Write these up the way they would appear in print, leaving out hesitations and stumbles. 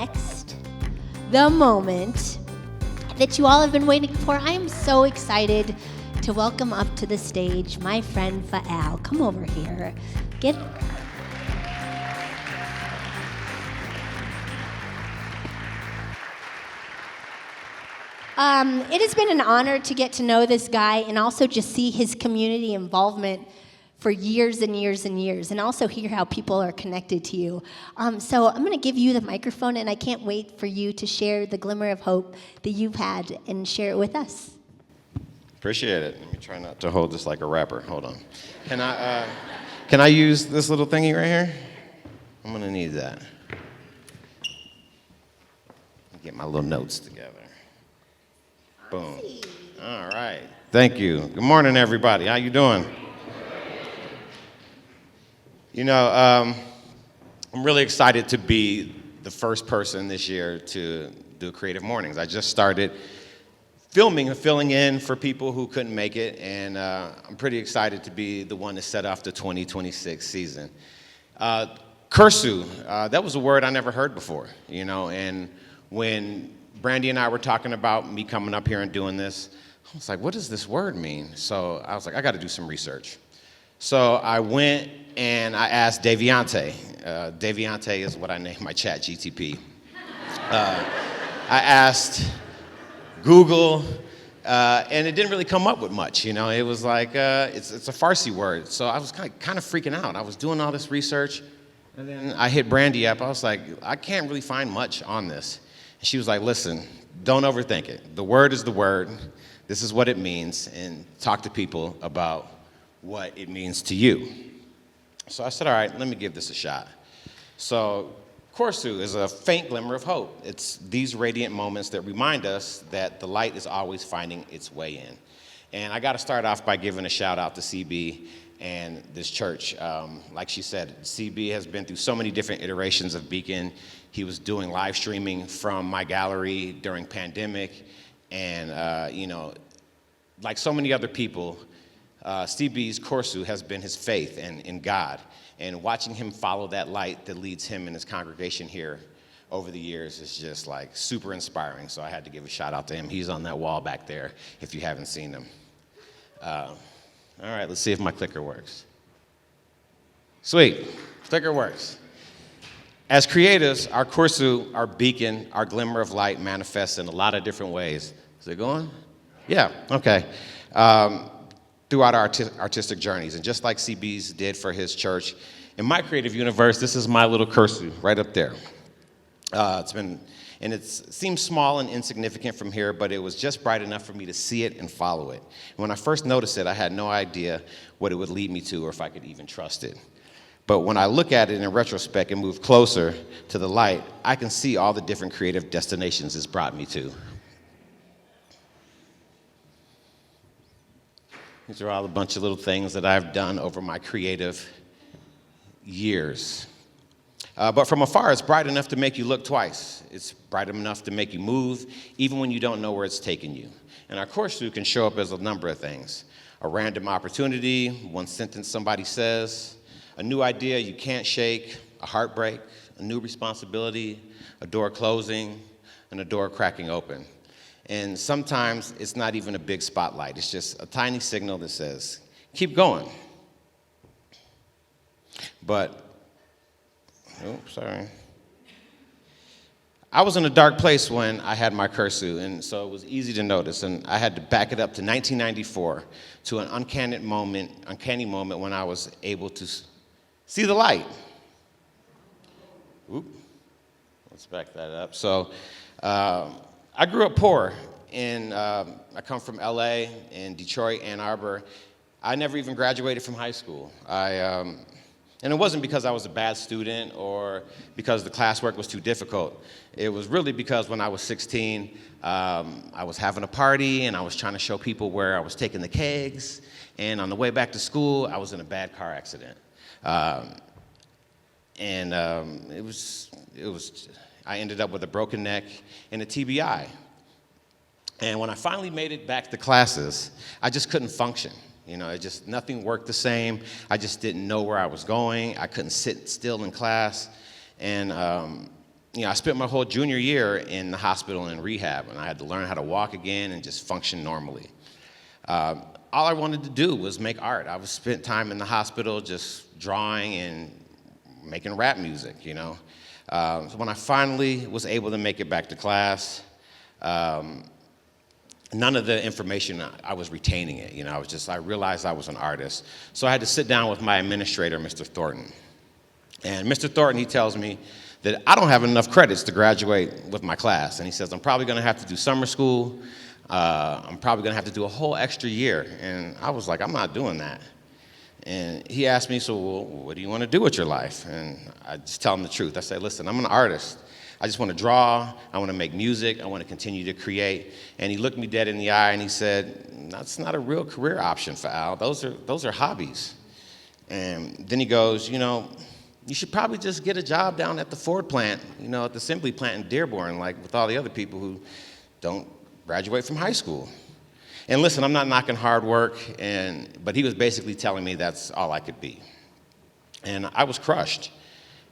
next, the moment that you all have been waiting for. I am so excited to welcome up to the stage my friend Faal. Come over here. It has been an honor to get to know this guy and also just see his community involvement for years and years and years, and also hear how people are connected to you. So I'm going to give you the microphone, and I can't wait for you to share the glimmer of hope that you've had and share it with us. Appreciate it. Let me try not to hold this like a rapper. Hold on. Can I use this little thingy right here? I'm going to need that. Get my little notes together. Boom. All right. Thank you. Good morning, everybody. How you doing? You know, I'm really excited to be the first person this year to do Creative Mornings. I just started filming and filling in for people who couldn't make it, and I'm pretty excited to be the one to set off the 2026 season. Koorsoo, that was a word I never heard before, you know, and when Brandy and I were talking about me coming up here and doing this, I was like, what does this word mean? So I was like, I got to do some research. So I went and I asked Deviante. Deviante is what I named my chat GTP. I asked Google, and it didn't really come up with much. You know, it was like, it's a Farsi word. So I was kind of freaking out. I was doing all this research, and then I hit Brandy up. I was like, I can't really find much on this. And she was like, listen, don't overthink it. The word is the word. This is what it means, and talk to people about what it means to you. So I said, all right, let me give this a shot. So Koorsoo is a faint glimmer of hope. It's these radiant moments that remind us that the light is always finding its way in. And I got to start off by giving a shout out to CB and this church. Like she said, CB has been through so many different iterations of Beacon. He was doing live streaming from my gallery during pandemic. And, you know, like so many other people, CB's Koorsoo has been his faith in God. And watching him follow that light that leads him and his congregation here over the years is just like super inspiring. So I had to give a shout out to him. He's on that wall back there if you haven't seen him. All right, let's see if my clicker works. Sweet, clicker works. As creatives, our Koorsoo, our beacon, our glimmer of light manifests in a lot of different ways. Is it going? Yeah, okay. Throughout our artistic journeys. And just like CB's did for his church, in my creative universe, this is my little Koorsoo right up there. It seems small and insignificant from here, but it was just bright enough for me to see it and follow it. When I first noticed it, I had no idea what it would lead me to or if I could even trust it. But when I look at it in retrospect and move closer to the light, I can see all the different creative destinations it's brought me to. These are all a bunch of little things that I've done over my creative years. But from afar, it's bright enough to make you look twice. It's bright enough to make you move, even when you don't know where it's taking you. And our Koorsoo can show up as a number of things. A random opportunity, one sentence somebody says, a new idea you can't shake, a heartbreak, a new responsibility, a door closing, and a door cracking open. And sometimes it's not even a big spotlight. It's just a tiny signal that says, keep going. But, sorry. I was in a dark place when I had my Koorsoo, and so it was easy to notice. And I had to back it up to 1994 to an uncanny moment when I was able to see the light. Oop. Let's back that up. So I grew up poor, and I come from LA and Detroit, Ann Arbor. I never even graduated from high school. And it wasn't because I was a bad student or because the classwork was too difficult. It was really because when I was 16, I was having a party and I was trying to show people where I was taking the kegs. And on the way back to school, I was in a bad car accident. I ended up with a broken neck and a TBI. And when I finally made it back to classes, I just couldn't function. You know, nothing worked the same. I just didn't know where I was going. I couldn't sit still in class. And I spent my whole junior year in the hospital and rehab, and I had to learn how to walk again and just function normally. All I wanted to do was make art. I was spent time in the hospital just drawing and making rap music, So when I finally was able to make it back to class, none of the information, I was retaining it. I realized I was an artist. So I had to sit down with my administrator, Mr. Thornton. And Mr. Thornton, he tells me that I don't have enough credits to graduate with my class. And he says, I'm probably gonna have to do summer school. I'm probably gonna have to do a whole extra year. And I was like, I'm not doing that. And he asked me, so well, what do you want to do with your life? And I just tell him the truth. I say, listen, I'm an artist. I just want to draw. I want to make music. I want to continue to create. And he looked me dead in the eye and he said, that's not a real career option for Al. Those are hobbies. And then he goes, you should probably just get a job down at the Ford plant, at the assembly plant in Dearborn, like with all the other people who don't graduate from high school. And listen, I'm not knocking hard work, but he was basically telling me that's all I could be. And I was crushed,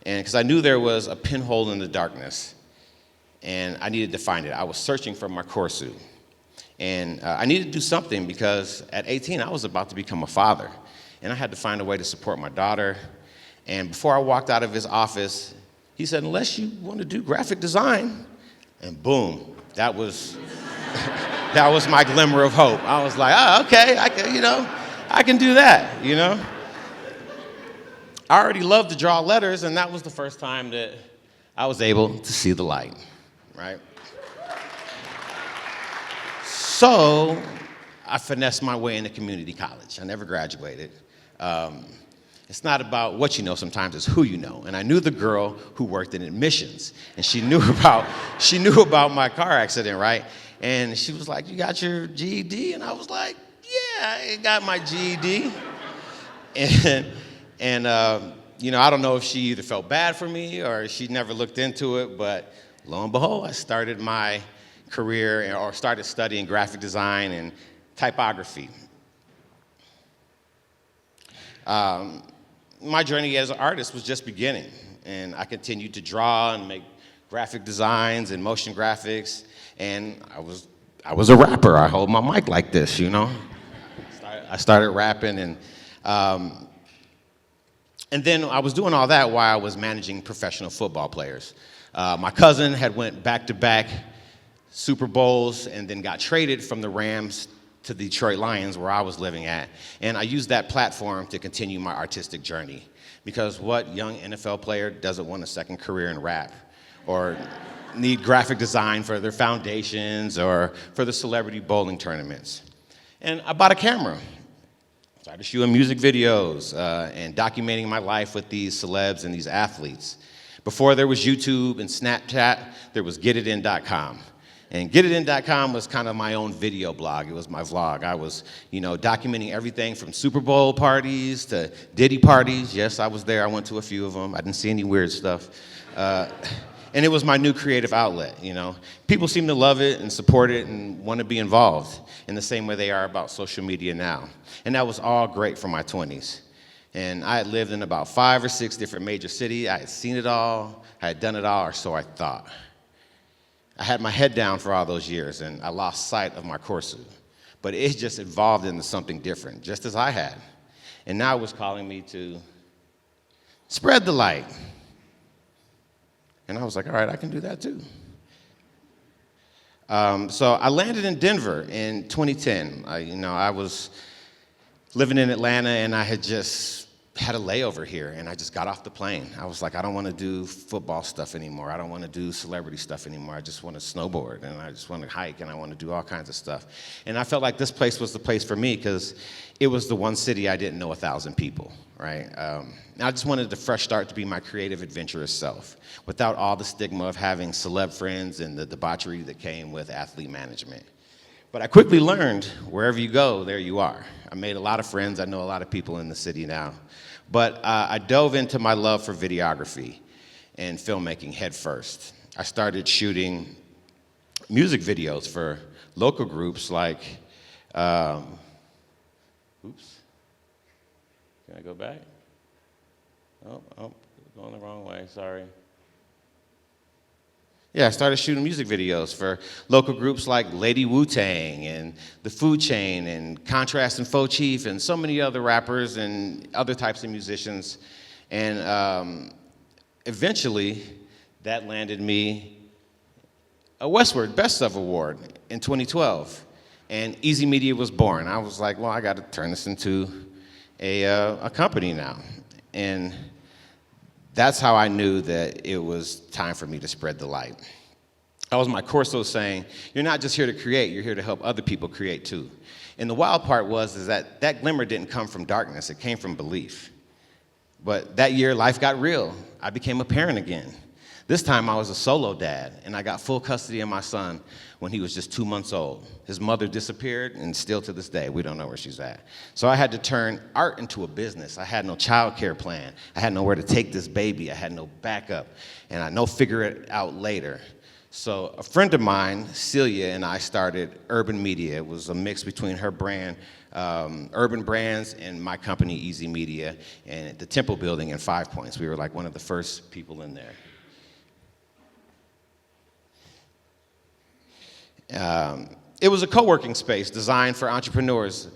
and because I knew there was a pinhole in the darkness, and I needed to find it. I was searching for my Koorsoo, and I needed to do something because at 18, I was about to become a father, and I had to find a way to support my daughter. And before I walked out of his office, he said, unless you want to do graphic design, and boom, that was... That was my glimmer of hope. I was like, okay, I can do that, I already loved to draw letters, and that was the first time that I was able to see the light, right? So I finessed my way into community college. I never graduated. It's not about what you know sometimes, it's who you know. And I knew the girl who worked in admissions, and she knew about my car accident, right? And she was like, you got your GED? And I was like, yeah, I got my GED. And I don't know if she either felt bad for me or she never looked into it, but lo and behold, I started my career or started studying graphic design and typography. My journey as an artist was just beginning, and I continued to draw and make graphic designs and motion graphics. And I was a rapper. I hold my mic like this, I started rapping, and then I was doing all that while I was managing professional football players. My cousin had went back-to-back Super Bowls and then got traded from the Rams to the Detroit Lions, where I was living at. And I used that platform to continue my artistic journey. Because what young NFL player doesn't want a second career in rap? Or need graphic design for their foundations or for the celebrity bowling tournaments. And I bought a camera. Started shooting music videos and documenting my life with these celebs and these athletes. Before there was YouTube and Snapchat, there was getitin.com. And getitin.com was kind of my own video blog. It was my vlog. I was, documenting everything from Super Bowl parties to Diddy parties. Yes, I was there. I went to a few of them. I didn't see any weird stuff. And it was my new creative outlet, People seem to love it and support it and want to be involved in the same way they are about social media now. And that was all great for my 20s. And I had lived in about 5 or 6 different major cities. I had seen it all. I had done it all, or so I thought. I had my head down for all those years, and I lost sight of my Koorsoo. But it just evolved into something different, just as I had. And now it was calling me to spread the light. And I was like, all right, I can do that too. So I landed in Denver in 2010. I was living in Atlanta, and I had just had a layover here, and I just got off the plane. I was like, I don't want to do football stuff anymore. I don't want to do celebrity stuff anymore. I just want to snowboard, and I just want to hike, and I want to do all kinds of stuff. And I felt like this place was the place for me because it was the one city I didn't know 1,000 people, right? I just wanted the fresh start to be my creative, adventurous self without all the stigma of having celeb friends and the debauchery that came with athlete management. But I quickly learned, wherever you go, there you are. I made a lot of friends. I know a lot of people in the city now. But I dove into my love for videography and filmmaking head first. I started shooting music videos for local groups like, oops, can I go back? Oh, going the wrong way, sorry. Yeah, I started shooting music videos for local groups like Lady Wu-Tang and The Food Chain and Contrast and Faux Chief and so many other rappers and other types of musicians. And eventually, that landed me a Westward Best Of Award in 2012. And Easy Media was born. I was like, well, I got to turn this into a company now. And that's how I knew that it was time for me to spread the light. That was my Koorsoo saying, you're not just here to create, you're here to help other people create too. And the wild part is that glimmer didn't come from darkness, it came from belief. But that year, life got real. I became a parent again. This time I was a solo dad, and I got full custody of my son when he was just 2 months old. His mother disappeared, and still to this day, we don't know where she's at. So I had to turn art into a business. I had no child care plan. I had nowhere to take this baby. I had no backup, and I know figure it out later. So a friend of mine, Celia, and I started Urban Media. It was a mix between her brand, Urban Brands, and my company, Easy Media, and at the Temple Building in 5 Points. We were like one of the first people in there. It was a co-working space designed for entrepreneurs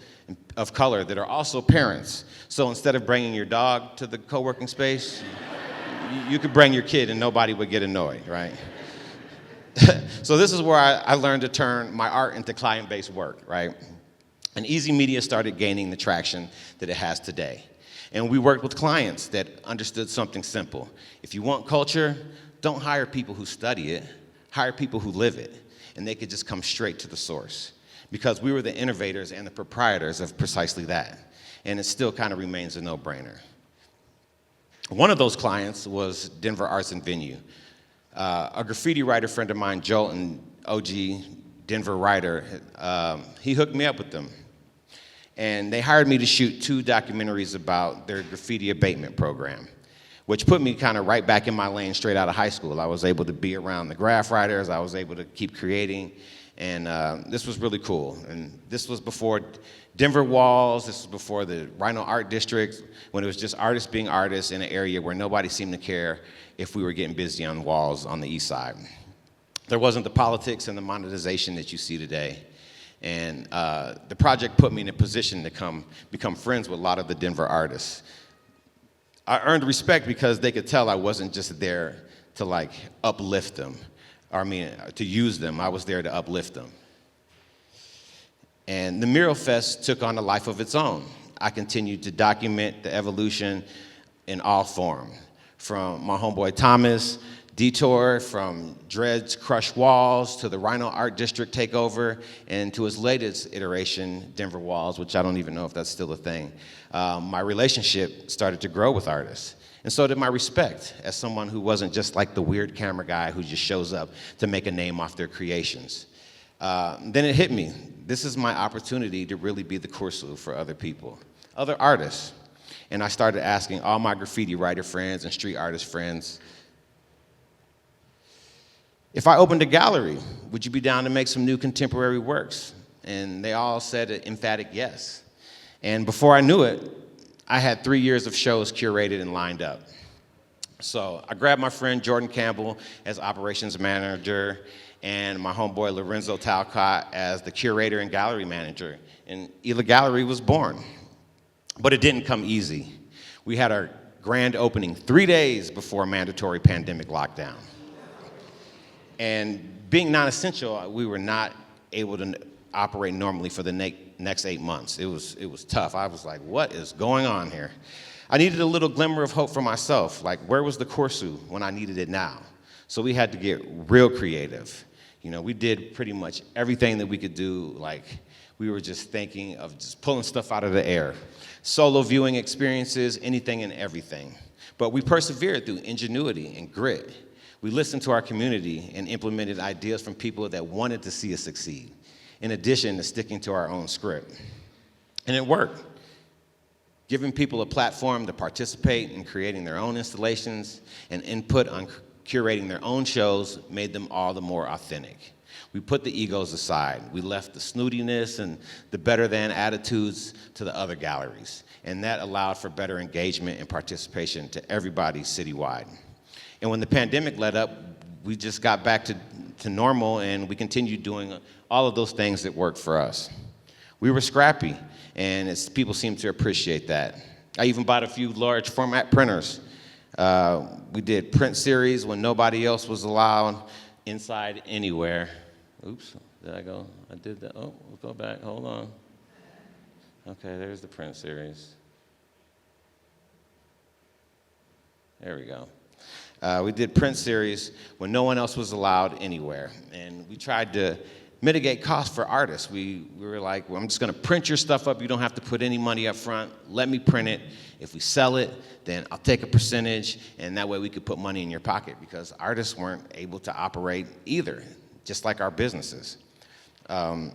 of color that are also parents. So instead of bringing your dog to the co-working space, you could bring your kid and nobody would get annoyed, right? So this is where I learned to turn my art into client-based work, right? And Easy Media started gaining the traction that it has today. And we worked with clients that understood something simple. If you want culture, don't hire people who study it, hire people who live it. And they could just come straight to the source. Because we were the innovators and the proprietors of precisely that. And it still kind of remains a no-brainer. One of those clients was Denver Arts and Venue. A graffiti writer friend of mine, Joel, and OG Denver writer, he hooked me up with them. And they hired me to shoot 2 documentaries about their graffiti abatement program, which put me kind of right back in my lane straight out of high school. I was able to be around the graph writers. I was able to keep creating. And this was really cool. And this was before Denver Walls. This was before the Rhino Art District, when it was just artists being artists in an area where nobody seemed to care if we were getting busy on walls on the east side. There wasn't the politics and the monetization that you see today. And the project put me in a position to become friends with a lot of the Denver artists. I earned respect because they could tell I wasn't just there to like uplift them, or to use them. I was there to uplift them. And the Mural Fest took on a life of its own. I continued to document the evolution in all form, from my homeboy Thomas, Detour, from Dred's Crushed Walls to the Rhino Art District takeover, and to his latest iteration, Denver Walls, which I don't even know if that's still a thing. My relationship started to grow with artists. And so did my respect as someone who wasn't just like the weird camera guy who just shows up to make a name off their creations. Then it hit me. This is my opportunity to really be the Koorsoo for other people, other artists. And I started asking all my graffiti writer friends and street artist friends, if I opened a gallery, would you be down to make some new contemporary works? And they all said an emphatic yes. And before I knew it, I had 3 years of shows curated and lined up. So I grabbed my friend Jordan Campbell as operations manager and my homeboy Lorenzo Talcott as the curator and gallery manager. And Ela Gallery was born. But it didn't come easy. We had our grand opening 3 days before a mandatory pandemic lockdown. And being non-essential, we were not able to operate normally for the next 8 months. It was tough. I was like, what is going on here? I needed a little glimmer of hope for myself. Like, where was the Koorsoo when I needed it now? So we had to get real creative. You know, we did pretty much everything that we could do. Like, we were just thinking of just pulling stuff out of the air. Solo viewing experiences, anything and everything. But we persevered through ingenuity and grit. We listened to our community and implemented ideas from people that wanted to see us succeed, in addition to sticking to our own script. And it worked. Giving people a platform to participate in creating their own installations and input on curating their own shows made them all the more authentic. We put the egos aside. We left the snootiness and the better-than attitudes to the other galleries. And that allowed for better engagement and participation to everybody citywide. And when the pandemic let up, we just got back to normal, and we continued doing all of those things that worked for us. We were scrappy, and people seem to appreciate that. I even bought a few large format printers. We did print series when nobody else was allowed inside anywhere. Oops, did I go? I did that. Oh, we'll go back. Hold on. Okay, there's the print series. There we go. We did print series when no one else was allowed anywhere. And we tried to mitigate costs for artists. We were like, well, I'm just going to print your stuff up. You don't have to put any money up front. Let me print it. If we sell it, then I'll take a percentage, and that way we could put money in your pocket, because artists weren't able to operate either, just like our businesses. And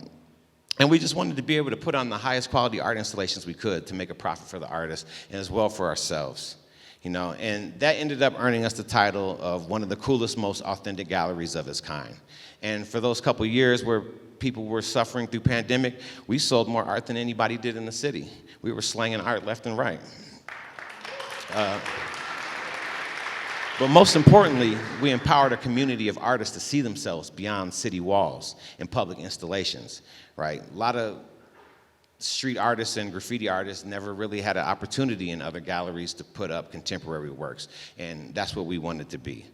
we just wanted to be able to put on the highest quality art installations we could to make a profit for the artists and as well for ourselves. And that ended up earning us the title of one of the coolest, most authentic galleries of its kind. And for those couple years where people were suffering through pandemic, we sold more art than anybody did in the city. We were slanging art left and right. But most importantly, we empowered a community of artists to see themselves beyond city walls in public installations, right? A lot of street artists and graffiti artists never really had an opportunity in other galleries to put up contemporary works, and that's what we wanted to be.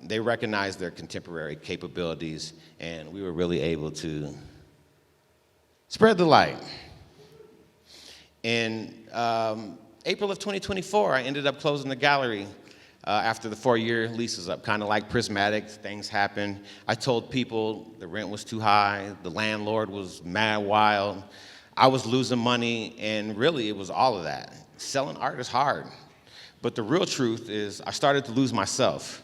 They recognized their contemporary capabilities, and we were really able to spread the light. In April of 2024, I ended up closing the gallery after the 4-year lease was up. Kind of like Prismatic, things happened. I told people the rent was too high, the landlord was mad wild, I was losing money, and really it was all of that. Selling art is hard. But the real truth is I started to lose myself.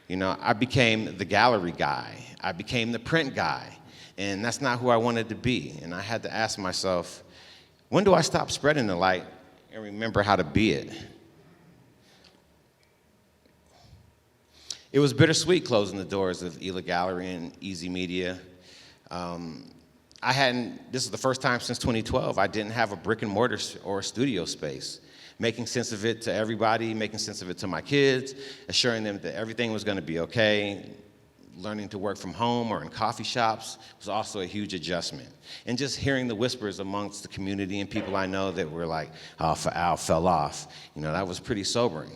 I became the gallery guy. I became the print guy. And that's not who I wanted to be. And I had to ask myself, when do I stop spreading the light and remember how to be it? It was bittersweet closing the doors of Ela Gallery and Easy Media. This is the first time since 2012 I didn't have a brick and mortar or a studio space. Making sense of it to everybody, making sense of it to my kids, assuring them that everything was going to be okay. Learning to work from home or in coffee shops was also a huge adjustment. And just hearing the whispers amongst the community and people I know that were like, oh, Al fell off. That was pretty sobering.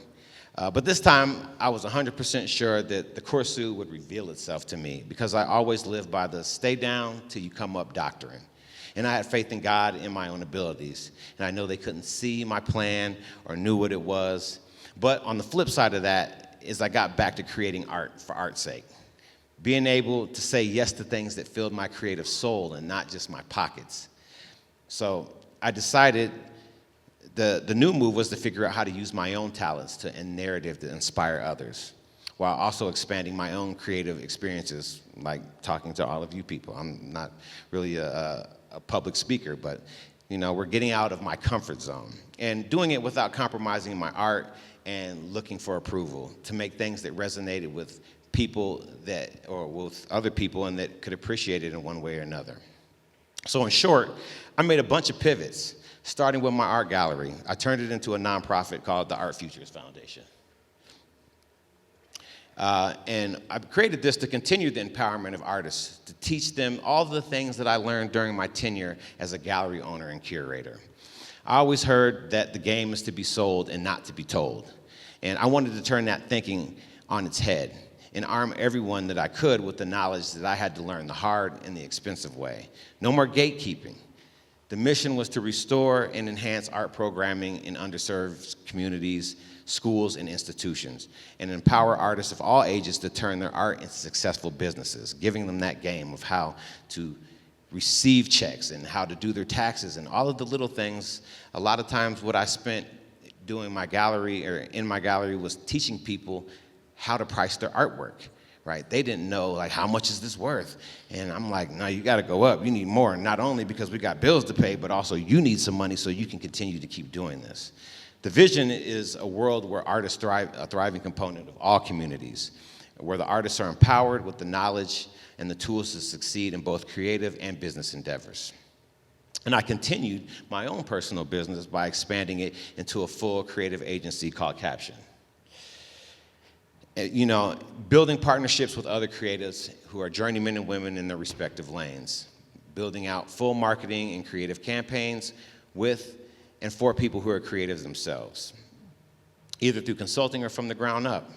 But this time, I was 100% sure that the Koorsoo would reveal itself to me, because I always lived by the stay down till you come up doctrine. And I had faith in God and my own abilities. And I know they couldn't see my plan or knew what it was. But on the flip side of that is I got back to creating art for art's sake. Being able to say yes to things that filled my creative soul and not just my pockets. So I decided the new move was to figure out how to use my own talents and narrative to inspire others, while also expanding my own creative experiences, like talking to all of you people. I'm not really a public speaker, but we're getting out of my comfort zone and doing it without compromising my art and looking for approval to make things that resonated with people or with other people and that could appreciate it in one way or another. So in short, I made a bunch of pivots. Starting with my art gallery, I turned it into a nonprofit called the Art Futures Foundation. And I created this to continue the empowerment of artists, to teach them all the things that I learned during my tenure as a gallery owner and curator. I always heard that the game is to be sold and not to be told. And I wanted to turn that thinking on its head and arm everyone that I could with the knowledge that I had to learn the hard and the expensive way. No more gatekeeping. The mission was to restore and enhance art programming in underserved communities, schools, and institutions, and empower artists of all ages to turn their art into successful businesses, giving them that game of how to receive checks and how to do their taxes and all of the little things. A lot of times what I spent doing my gallery or in my gallery was teaching people how to price their artwork. Right? They didn't know, like, how much is this worth? And I'm like, no, you got to go up. You need more, not only because we got bills to pay, but also you need some money so you can continue to keep doing this. The vision is a world where artists thrive, a thriving component of all communities, where the artists are empowered with the knowledge and the tools to succeed in both creative and business endeavors. And I continued my own personal business by expanding it into a full creative agency called Caption. Building partnerships with other creatives who are journeymen and women in their respective lanes, building out full marketing and creative campaigns with and for people who are creatives themselves, either through consulting or from the ground up.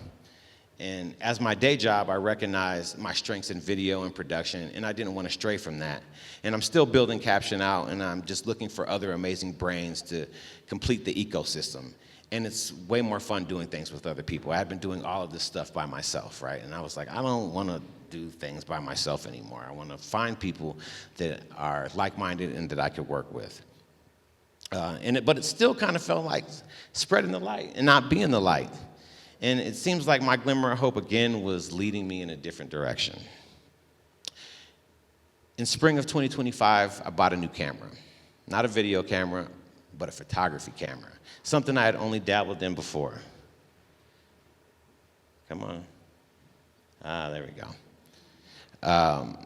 And as my day job, I recognized my strengths in video and production, and I didn't want to stray from that. And I'm still building Caption out, and I'm just looking for other amazing brains to complete the ecosystem. And it's way more fun doing things with other people. I had been doing all of this stuff by myself, right? And I was like, I don't want to do things by myself anymore. I want to find people that are like-minded and that I could work with. But it still kind of felt like spreading the light and not being the light. And it seems like my glimmer of hope again was leading me in a different direction. In spring of 2025, I bought a new camera. Not a video camera, but a photography camera. Something I had only dabbled in before. Come on. There we go. I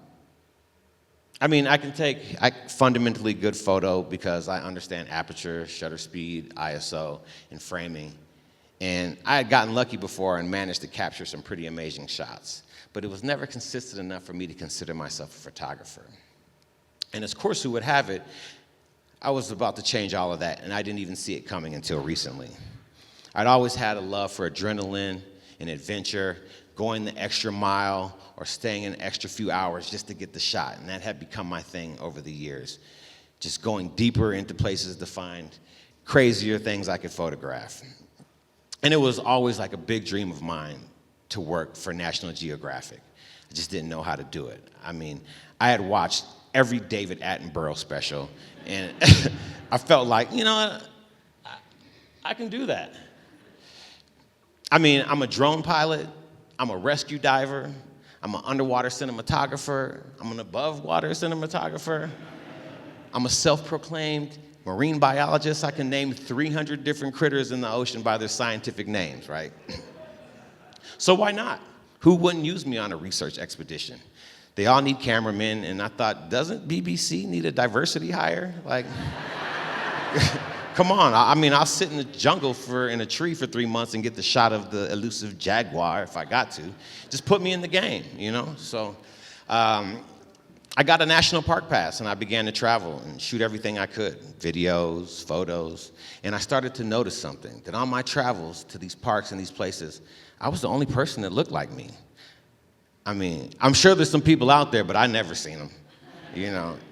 can take fundamentally good photo because I understand aperture, shutter speed, ISO, and framing. And I had gotten lucky before and managed to capture some pretty amazing shots. But it was never consistent enough for me to consider myself a photographer. And as Koorsoo would have it, I was about to change all of that, and I didn't even see it coming until recently. I'd always had a love for adrenaline and adventure, going the extra mile or staying an extra few hours just to get the shot, and that had become my thing over the years. Just going deeper into places to find crazier things I could photograph. And it was always like a big dream of mine to work for National Geographic. I just didn't know how to do it. I had watched every David Attenborough special, and I felt like, I can do that. I'm a drone pilot, I'm a rescue diver, I'm an underwater cinematographer, I'm an above water cinematographer, I'm a self-proclaimed marine biologist. I can name 300 different critters in the ocean by their scientific names, right? So why not? Who wouldn't use me on a research expedition? They all need cameramen, and I thought, doesn't BBC need a diversity hire? Like, come on. I'll sit in the jungle in a tree for 3 months and get the shot of the elusive jaguar if I got to. Just put me in the game, So I got a national park pass, and I began to travel and shoot everything I could, videos, photos. And I started to notice something, that on my travels to these parks and these places, I was the only person that looked like me. I'm sure there's some people out there, but I never seen them,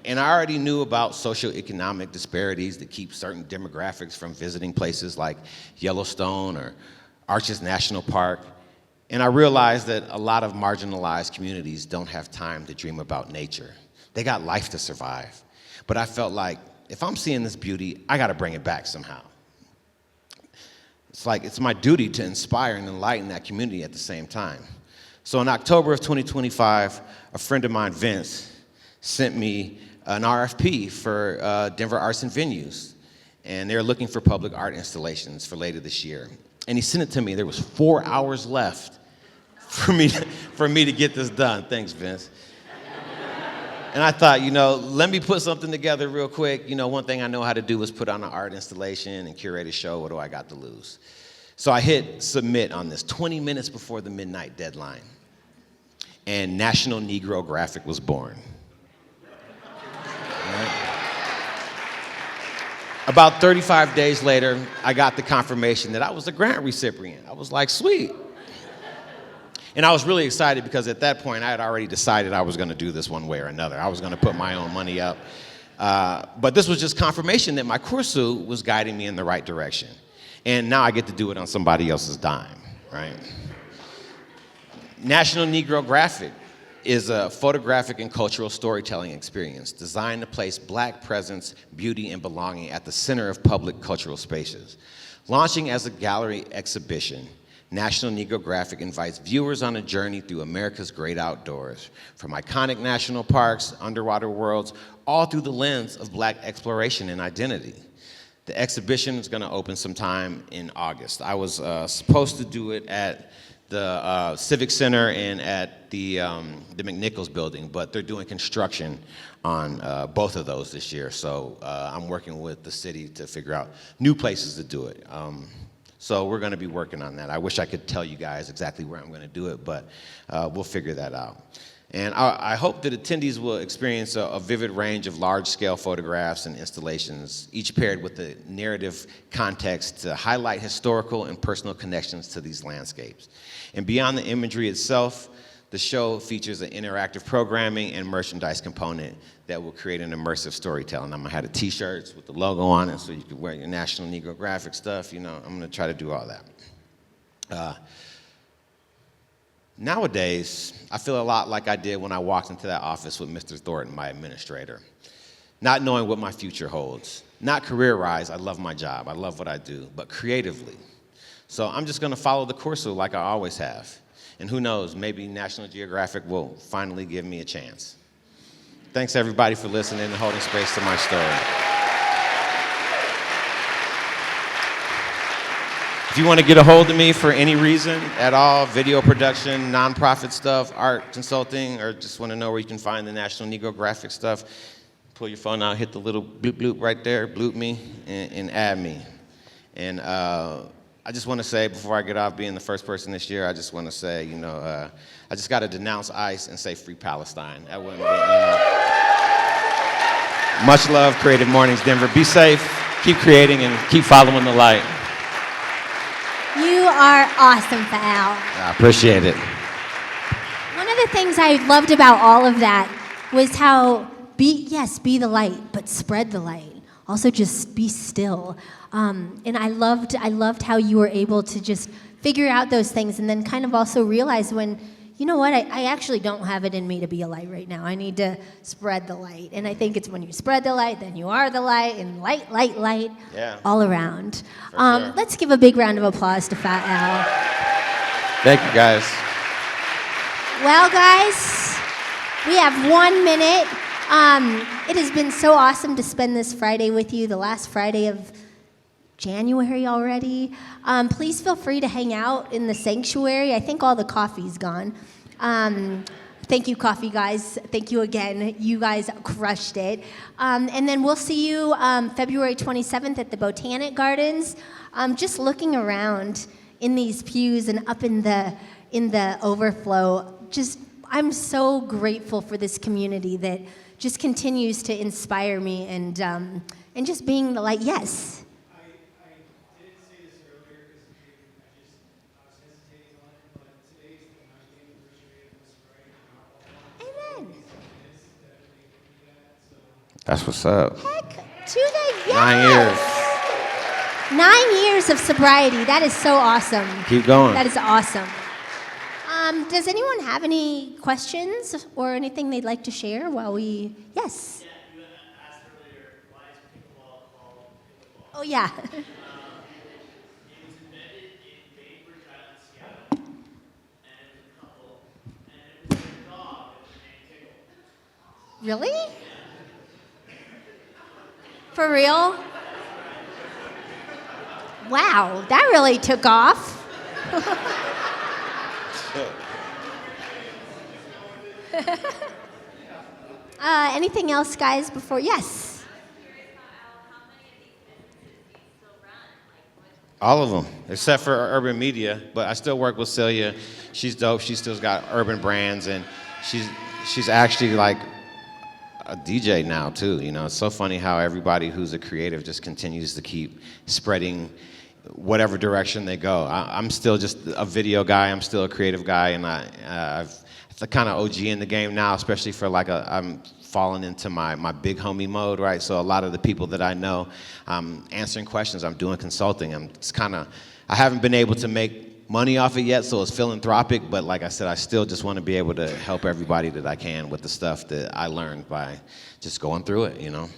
And I already knew about socioeconomic disparities that keep certain demographics from visiting places like Yellowstone or Arches National Park. And I realized that a lot of marginalized communities don't have time to dream about nature. They got life to survive. But I felt like, if I'm seeing this beauty, I gotta bring it back somehow. It's my duty to inspire and enlighten that community at the same time. So in October of 2025, a friend of mine, Vince, sent me an RFP for Denver Arts and Venues. And they're looking for public art installations for later this year. And he sent it to me. There was 4 hours left for me to get this done. Thanks, Vince. And I thought, let me put something together real quick. One thing I know how to do is put on an art installation and curate a show. What do I got to lose? So I hit submit on this 20 minutes before the midnight deadline. And National Negro Graphic was born. Right? About 35 days later, I got the confirmation that I was a grant recipient. I was like, sweet. And I was really excited because at that point, I had already decided I was going to do this one way or another. I was going to put my own money up. But this was just confirmation that my Koorsoo was guiding me in the right direction. And now I get to do it on somebody else's dime, right? National Negro Graphic is a photographic and cultural storytelling experience designed to place Black presence, beauty, and belonging at the center of public cultural spaces. Launching as a gallery exhibition, National Negro Graphic invites viewers on a journey through America's great outdoors, from iconic national parks, underwater worlds, all through the lens of Black exploration and identity. The exhibition is going to open sometime in August. I was supposed to do it at the Civic Center and at the McNichols building, but they're doing construction on both of those this year. So I'm working with the city to figure out new places to do it. So we're going to be working on that. I wish I could tell you guys exactly where I'm going to do it, but we'll figure that out. And I hope that attendees will experience a vivid range of large-scale photographs and installations, each paired with a narrative context to highlight historical and personal connections to these landscapes. And beyond the imagery itself, the show features an interactive programming and merchandise component that will create an immersive storytelling. I'm gonna have the t-shirts with the logo on it so you can wear your National Negro Graphic stuff. You know, I'm gonna try to do all that. Nowadays, I feel a lot like I did when I walked into that office with Mr. Thornton, my administrator, not knowing what my future holds. Not career-wise, I love my job, I love what I do, but creatively. So I'm just gonna follow the Koorsoo like I always have. And who knows, maybe National Geographic will finally give me a chance. Thanks everybody for listening and holding space to my story. If you want to get a hold of me for any reason at all, video production, nonprofit stuff, art consulting, or just want to know where you can find the National Negro Graphic stuff, pull your phone out, hit the little bloop bloop right there, bloop me, and add me. And I just want to say, before I get off being the first person this year, I just want to say, you know, I just got to denounce ICE and say free Palestine. That wouldn't be, you know. Much love, Creative Mornings, Denver. Be safe, keep creating, and keep following the light. You are awesome, Al. I appreciate it. One of the things I loved about all of that was how, be the light, but spread the light. Also, just be still. And I loved how you were able to just figure out those things and then kind of also realize when, you know what, I actually don't have it in me to be a light right now. I need to spread the light. And I think it's when you spread the light, then you are the light, and light, yeah, all around. Sure. Let's give a big round of applause to Fat Al. Thank you, guys. Well, guys, we have 1 minute. It has been so awesome to spend this Friday with you, the last Friday of January already. Please feel free to hang out in the sanctuary. I think all the coffee's gone. Thank you, coffee guys. Thank you again. You guys crushed it. And then we'll see you February 27th at the Botanic Gardens. Just looking around in these pews and up in the overflow, I'm so grateful for this community that just continues to inspire me and just being the light. Yes. I didn't say this earlier because I was hesitating on it, but today's the 90th anniversary of this writing. Amen. That's what's up. Heck, to the 9 years. 9 years of sobriety. That is so awesome. Keep going. That is awesome. Does anyone have any questions or anything they'd like to share while we... Yes. Yeah, you asked earlier, why is pickleball called pickleball? Oh, yeah. It was invented in Bainbridge Island, Seattle, and it was a couple, and it was their dog that was named Pickle. Really? For real? Wow, that really took off. Anything else, guys, before? Yes. All of them, except for urban media. But I still work with Celia. She's dope. She still's got urban brands, and she's actually like a DJ now too. You know, it's so funny how everybody who's a creative just continues to keep spreading whatever direction they go. I'm still just a video guy. I'm still a creative guy, and I've the kind of OG in the game now, especially for like I'm falling into my big homie mode, right? So a lot of the people that I know, I'm answering questions, I'm doing consulting. I haven't been able to make money off it yet, so it's philanthropic, but like I said, I still just want to be able to help everybody that I can with the stuff that I learned by just going through it, you know?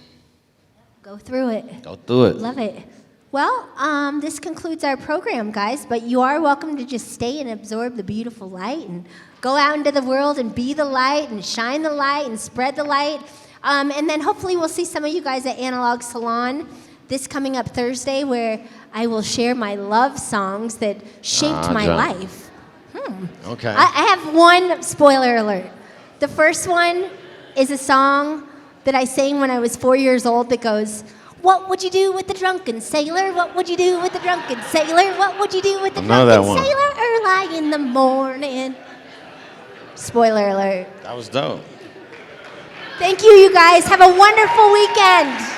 Go through it. Go through it. Love it. Well, this concludes our program, guys, but you are welcome to just stay and absorb the beautiful light and go out into the world and be the light and shine the light and spread the light. And then hopefully we'll see some of you guys at Analog Salon this coming up Thursday, where I will share my love songs that shaped my life. Okay. I have one spoiler alert. The first one is a song that I sang when I was 4 years old that goes, What would you do with the drunken sailor? What would you do with the drunken sailor? What would you do with the I know that drunken one. sailor early in the morning? Spoiler alert. That was dope. Thank you, you guys. Have a wonderful weekend.